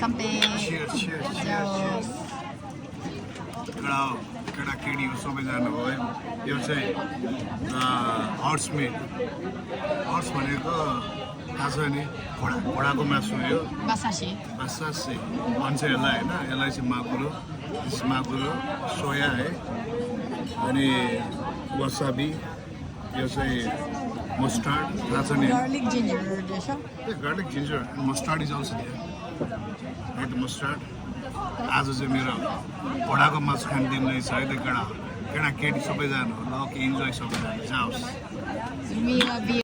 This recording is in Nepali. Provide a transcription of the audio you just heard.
Kampe. Cheers, cheers, cheers, cheers. केटाकेटी सबैजना हो है यो चाहिँ हर्स मिट हर्स भनेको थाहा छ नि घोडाको मासु यो Basashi. बासासे भन्छ यसलाई होइन यसलाई चाहिँ माकुरो सोया है अनि वसाबी यो चाहिँ मस्टर्ड थाहा छ नि Garlic ginger dish. Garlic ginger mustard is also there right mustard आज चाहिँ मेरो घोडाको मासु खाने दिन रहेछ है त्यो केटाकेटी सबैजना ल कि इन्जोय सबैजना जाओस् Mila